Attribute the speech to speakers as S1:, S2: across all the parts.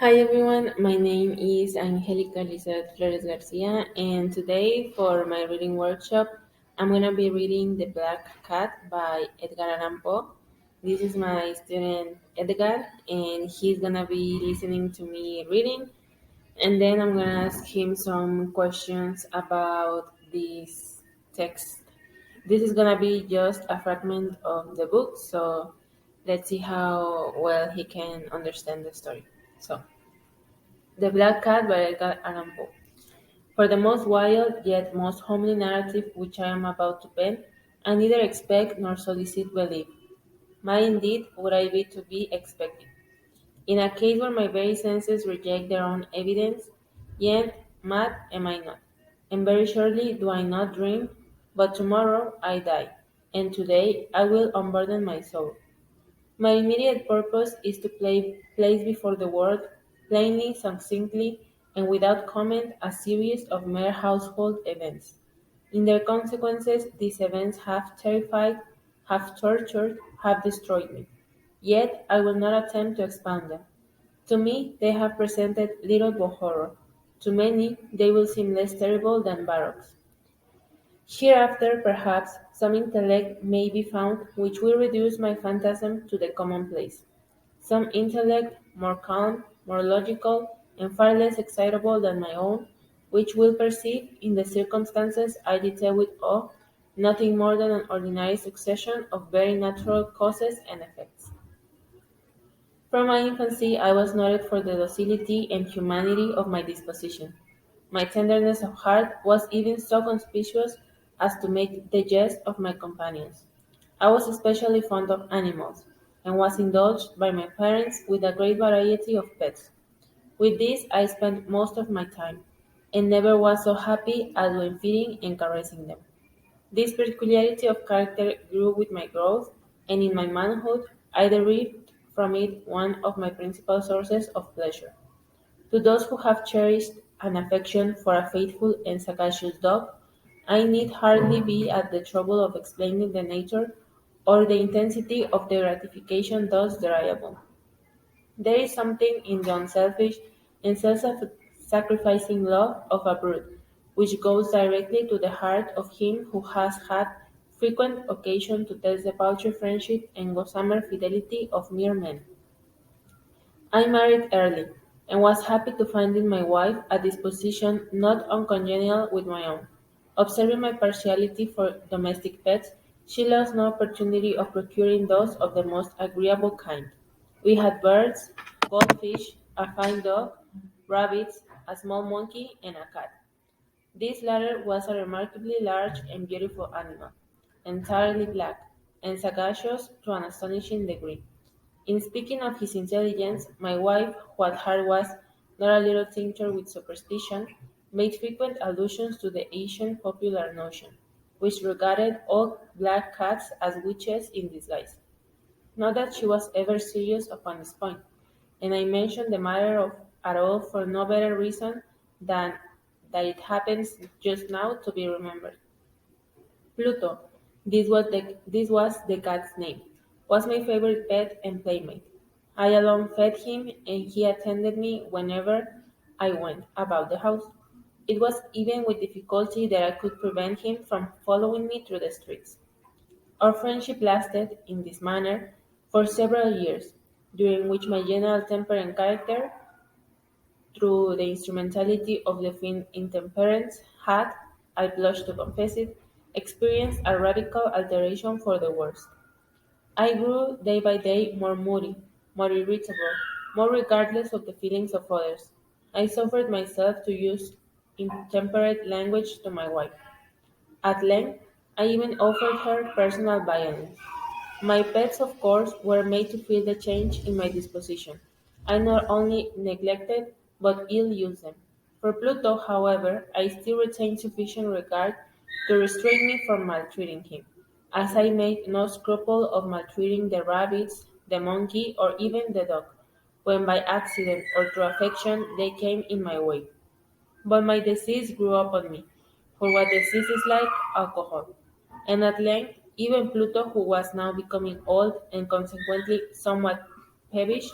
S1: Hi everyone, my name is Angelica Flores Garcia, and today for my reading workshop, I'm gonna be reading The Black Cat by Edgar Allan Poe. This is my student Edgar, and he's gonna be listening to me reading, and then I'm gonna ask him some questions about this text. This is gonna be just a fragment of the book, so let's see how well he can understand the story. So. The Black Cat by Edgar Allan Poe. For the most wild yet most homely narrative which I am about to pen, I neither expect nor solicit belief. My indeed would I be to be expecting. In a case where my very senses reject their own evidence, yet mad am I not. And very surely do I not dream, but tomorrow I die, and today I will unburden my soul. My immediate purpose is to place before the world, plainly, succinctly, and without comment, a series of mere household events. In their consequences, these events have terrified, have tortured, have destroyed me. Yet I will not attempt to expound them. To me, they have presented little but horror. To many, they will seem less terrible than barracks. Hereafter, perhaps, some intellect may be found which will reduce my phantasm to the commonplace. Some intellect, more calm, more logical, and far less excitable than my own, which will perceive, in the circumstances I detail with awe, nothing more than an ordinary succession of very natural causes and effects. From my infancy I was noted for the docility and humanity of my disposition. My tenderness of heart was even so conspicuous as to make the jest of my companions. I was especially fond of animals, and was indulged by my parents with a great variety of pets. With these I spent most of my time, and never was so happy as when feeding and caressing them. This peculiarity of character grew with my growth, and in my manhood I derived from it one of my principal sources of pleasure. To those who have cherished an affection for a faithful and sagacious dog, I need hardly be at the trouble of explaining the nature or the intensity of the gratification thus derivable. There is something in the unselfish and self-sacrificing love of a brute, which goes directly to the heart of him who has had frequent occasion to test the paltry friendship and gossamer fidelity of mere men. I married early, and was happy to find in my wife a disposition not uncongenial with my own. Observing my partiality for domestic pets, she lost no opportunity of procuring those of the most agreeable kind. We had birds, goldfish, a fine dog, rabbits, a small monkey, and a cat. This latter was a remarkably large and beautiful animal, entirely black, and sagacious to an astonishing degree. In speaking of his intelligence, my wife, who at heart was not a little tinctured with superstition, made frequent allusions to the ancient popular notion, which regarded all black cats as witches in disguise. Not that she was ever serious upon this point, and I mention the matter at all for no better reason than that it happens just now to be remembered. Pluto, this was the cat's name, was my favorite pet and playmate. I alone fed him, and he attended me whenever I went about the house. It was even with difficulty that I could prevent him from following me through the streets. Our friendship lasted, in this manner, for several years, during which my general temper and character, through the instrumentality of the fiend intemperance, had, I blush to confess it, experienced a radical alteration for the worse. I grew day by day more moody, more irritable, more regardless of the feelings of others. I suffered myself to use intemperate language to my wife. At length, I even offered her personal violence. My pets, of course, were made to feel the change in my disposition. I not only neglected but ill used them. For Pluto, however, I still retained sufficient regard to restrain me from maltreating him, as I made no scruple of maltreating the rabbits, the monkey, or even the dog, when by accident or through affection they came in my way. But my disease grew upon me, for what disease is like alcohol. And at length, even Pluto, who was now becoming old and consequently somewhat peevish,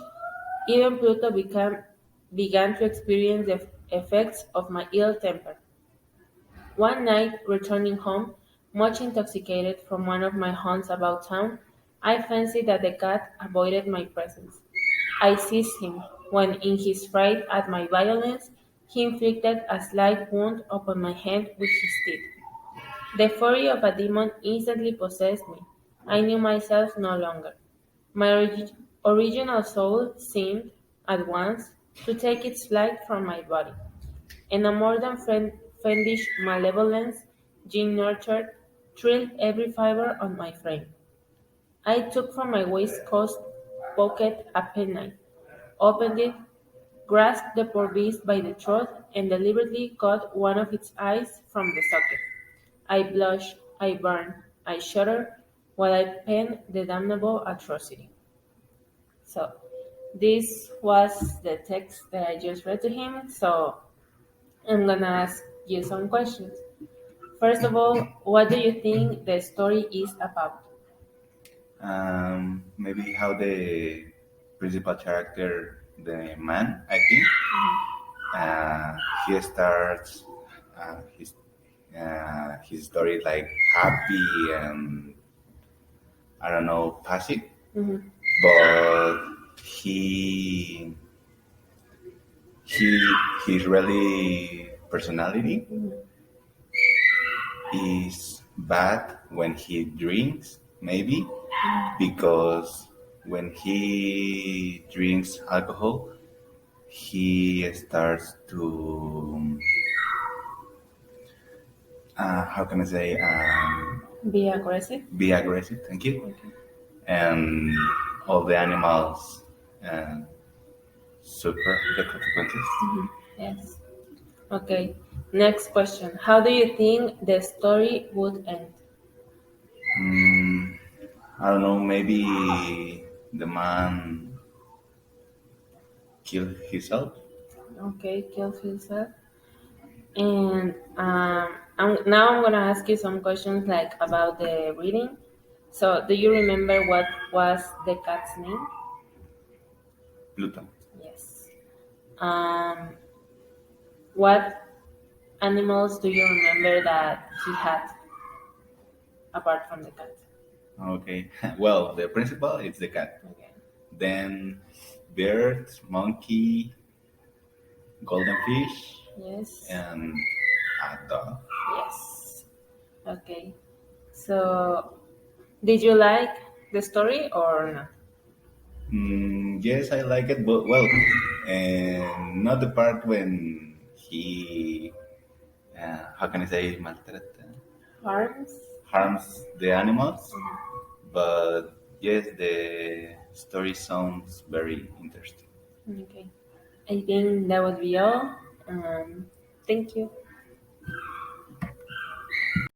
S1: even Pluto became began to experience the effects of my ill temper. One night, returning home, much intoxicated from one of my haunts about town, I fancied that the cat avoided my presence. I seized him, when in his fright at my violence, he inflicted a slight wound upon my hand with his teeth. The fury of a demon instantly possessed me. I knew myself no longer. My original soul seemed, at once, to take its flight from my body, and a more than fiendish malevolence, gin nurtured, thrilled every fibre of my frame. I took from my waistcoat pocket a penknife, opened it, grasped the poor beast by the throat, and deliberately cut one of its eyes from the socket. I blushed, I burned, I shuddered, while I penned the damnable atrocity. So, this was the text that I just read to him. So, I'm gonna ask you some questions. First of all, what do you think the story is about?
S2: Maybe how the principal character, the man, I think, uh, he starts uh, his his story like happy and I don't know passive,
S1: Mm-hmm.
S2: but he his really personality is bad when he drinks, maybe because when he drinks alcohol, he starts to how can I say
S1: Be aggressive?
S2: be aggressive. Thank you,
S1: Okay.
S2: and all the animals uh, suffer the consequences.
S1: Yes. Okay. Next question. How do you think the story would end?
S2: Mm, I don't know. Maybe the man killed himself.
S1: Okay, kills himself. And now I'm gonna ask you some questions like about the reading. So, do you remember what was the cat's name?
S2: Pluto.
S1: Yes. Um, what animals do you remember that he had apart from the cat?
S2: Okay. Well, the principal is the cat.
S1: Okay.
S2: Then bird, monkey, golden fish,
S1: Yes.
S2: and a dog.
S1: Yes. Okay. So, did you like the story or not?
S2: Yes, I like it, but well, and not the part when he, how can I say, maltrata,
S1: Harms?
S2: harms the animals. But yes, the story sounds very interesting.
S1: Okay. I think that would be all. Thank you.